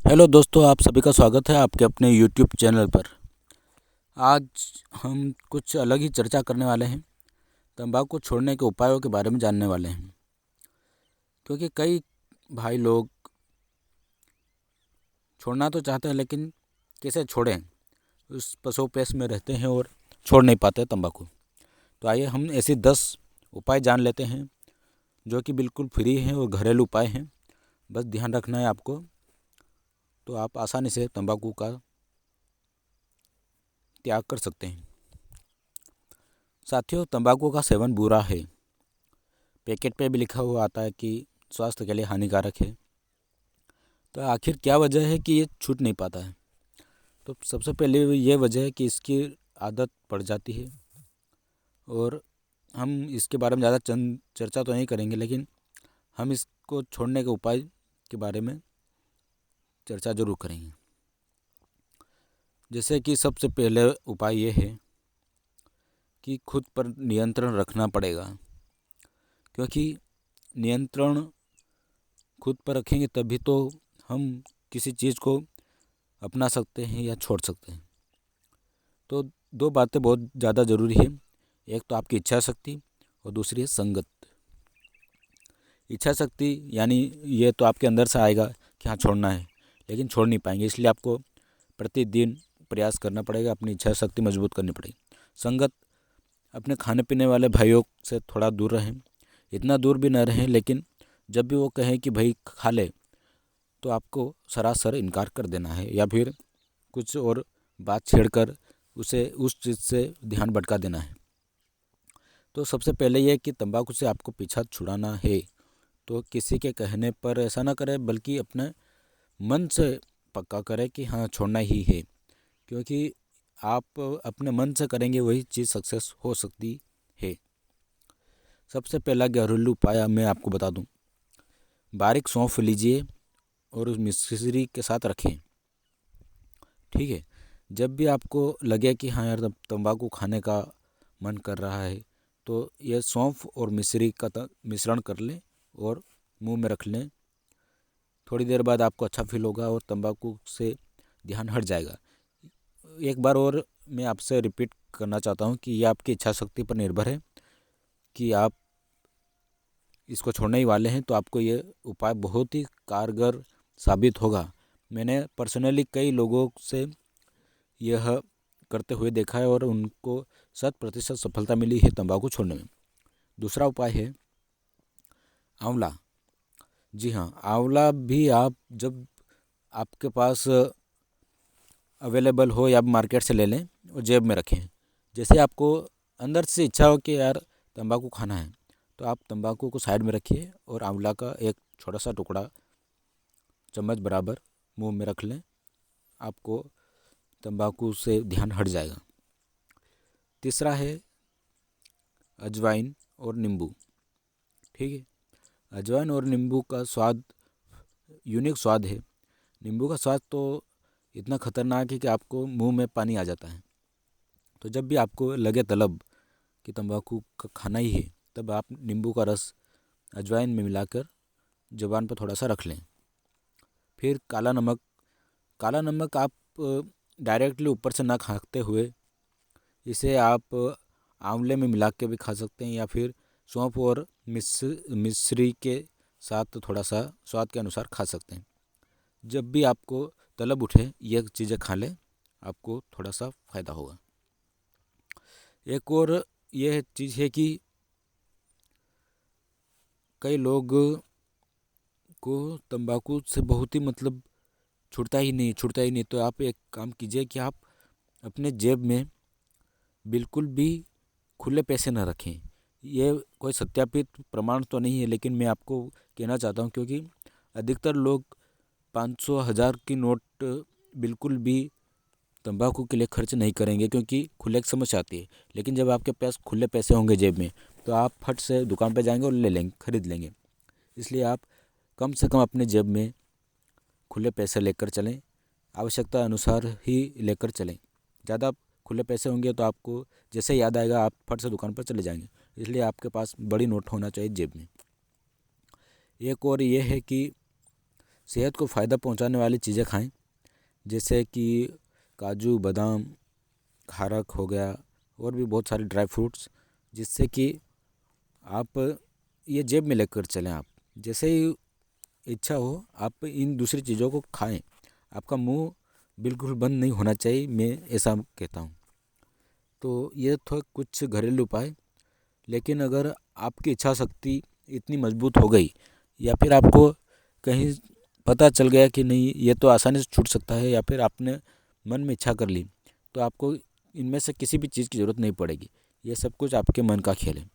Hello दोस्तों, आप सभी का स्वागत है आपके अपने यूट्यूब चैनल पर। आज हम कुछ अलग ही चर्चा करने वाले हैं। तंबाकू छोड़ने के उपायों के बारे में जानने वाले हैं, क्योंकि कई भाई लोग छोड़ना तो चाहते हैं लेकिन कैसे छोड़ें, उस पसोपेश में रहते हैं और छोड़ नहीं पाते तंबाकू। तो आइए हम ऐसे 10 उपाय जान लेते हैं जो कि बिल्कुल फ्री हैं और घरेलू उपाय हैं। बस ध्यान रखना है आपको, तो आप आसानी से तंबाकू का त्याग कर सकते हैं। साथियों, तंबाकू का सेवन बुरा है। पैकेट पे भी लिखा हुआ आता है कि स्वास्थ्य के लिए हानिकारक है। तो आखिर क्या वजह है कि ये छूट नहीं पाता है? तो सबसे पहले ये वजह है कि इसकी आदत पड़ जाती है। और हम इसके बारे में ज़्यादा चर्चा तो नहीं करेंगे, लेकिन हम इसको छोड़ने के उपाय के बारे में चर्चा जरूर करेंगे। जैसे कि सबसे पहले उपाय ये है कि खुद पर नियंत्रण रखना पड़ेगा, क्योंकि नियंत्रण खुद पर रखेंगे तभी तो हम किसी चीज़ को अपना सकते हैं या छोड़ सकते हैं। तो दो बातें बहुत ज़्यादा ज़रूरी है। एक तो आपकी इच्छा शक्ति और दूसरी है संगत। इच्छा शक्ति यानी ये तो आपके अंदर से आएगा कि हाँ छोड़ना है, लेकिन छोड़ नहीं पाएंगे, इसलिए आपको प्रतिदिन प्रयास करना पड़ेगा, अपनी इच्छा शक्ति मजबूत करनी पड़ेगी। संगत, अपने खाने पीने वाले भाइयों से थोड़ा दूर रहें, इतना दूर भी न रहें, लेकिन जब भी वो कहें कि भाई खा ले तो आपको सरासर इनकार कर देना है या फिर कुछ और बात छेड़कर उसे उस चीज़ से ध्यान भटका देना है। तो सबसे पहले ये कि तंबाकू से आपको पीछा छुड़ाना है तो किसी के कहने पर ऐसा ना करें, बल्कि अपने मन से पक्का करें कि हाँ छोड़ना ही है, क्योंकि आप अपने मन से करेंगे वही चीज़ सक्सेस हो सकती है। सबसे पहला घरेलू उपाय मैं आपको बता दूं, बारीक सौंफ लीजिए और उस मिश्री के साथ रखें। ठीक है, जब भी आपको लगे कि हाँ यार तंबाकू खाने का मन कर रहा है तो ये सौंफ और मिश्री का मिश्रण कर लें और मुंह में रख लें। थोड़ी देर बाद आपको अच्छा फील होगा और तंबाकू से ध्यान हट जाएगा। एक बार और मैं आपसे रिपीट करना चाहता हूँ कि ये आपकी इच्छा शक्ति पर निर्भर है कि आप इसको छोड़ने ही वाले हैं, तो आपको ये उपाय बहुत ही कारगर साबित होगा। मैंने पर्सनली कई लोगों से यह करते हुए देखा है और उनको 100% सफलता मिली है तंबाकू छोड़ने में। दूसरा उपाय है आंवला। जी हाँ, आंवला भी आप जब आपके पास अवेलेबल हो या मार्केट से ले लें और जेब में रखें। जैसे आपको अंदर से इच्छा हो कि यार तंबाकू खाना है, तो आप तंबाकू को साइड में रखिए और आंवला का एक छोटा सा टुकड़ा चम्मच बराबर मुंह में रख लें, आपको तंबाकू से ध्यान हट जाएगा। तीसरा है अजवाइन और नींबू। ठीक है, अजवाइन और नींबू का स्वाद यूनिक स्वाद है। नींबू का स्वाद तो इतना खतरनाक है कि आपको मुंह में पानी आ जाता है। तो जब भी आपको लगे तलब कि तंबाकू का खाना ही है, तब आप नींबू का रस अजवाइन में मिलाकर ज़ुबान पर थोड़ा सा रख लें। फिर काला नमक। काला नमक आप डायरेक्टली ऊपर से ना खाते हुए इसे आप आंवले में मिला के भी खा सकते हैं, या फिर सौंफ और मिश्री के साथ थोड़ा सा स्वाद के अनुसार खा सकते हैं। जब भी आपको तलब उठे ये चीज़ें खा लें, आपको थोड़ा सा फ़ायदा होगा। एक और यह चीज़ है कि कई लोग को तंबाकू से बहुत ही छूटता ही नहीं। तो आप एक काम कीजिए कि आप अपने जेब में बिल्कुल भी खुले पैसे न रखें। ये कोई सत्यापित प्रमाण तो नहीं है, लेकिन मैं आपको कहना चाहता हूँ, क्योंकि अधिकतर लोग 500 1000 की नोट बिल्कुल भी तंबाकू के लिए खर्च नहीं करेंगे, क्योंकि खुले की समस्या आती है। लेकिन जब आपके पास खुले पैसे होंगे जेब में, तो आप फट से दुकान पर जाएंगे और ले लेंगे, खरीद लेंगे। इसलिए आप कम से कम अपने जेब में खुले पैसे लेकर चलें, आवश्यकता अनुसार ही लेकर चलें। ज़्यादा खुले पैसे होंगे तो आपको जैसे याद आएगा आप फट से दुकान पर चले जाएंगे। इसलिए आपके पास बड़ी नोट होना चाहिए जेब में। एक और ये है कि सेहत को फ़ायदा पहुंचाने वाली चीज़ें खाएं, जैसे कि काजू, बादाम, खारक हो गया, और भी बहुत सारे ड्राई फ्रूट्स, जिससे कि आप ये जेब में लेकर चलें। आप जैसे ही इच्छा हो आप इन दूसरी चीज़ों को खाएं। आपका मुंह बिल्कुल बंद नहीं होना चाहिए, मैं ऐसा कहता हूँ। तो ये तो कुछ घरेलू उपाय। लेकिन अगर आपकी इच्छा शक्ति इतनी मजबूत हो गई, या फिर आपको कहीं पता चल गया कि नहीं ये तो आसानी से छूट सकता है, या फिर आपने मन में इच्छा कर ली, तो आपको इनमें से किसी भी चीज़ की ज़रूरत नहीं पड़ेगी। ये सब कुछ आपके मन का खेल है।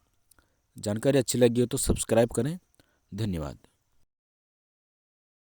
जानकारी अच्छी लगी हो तो सब्सक्राइब करें। धन्यवाद।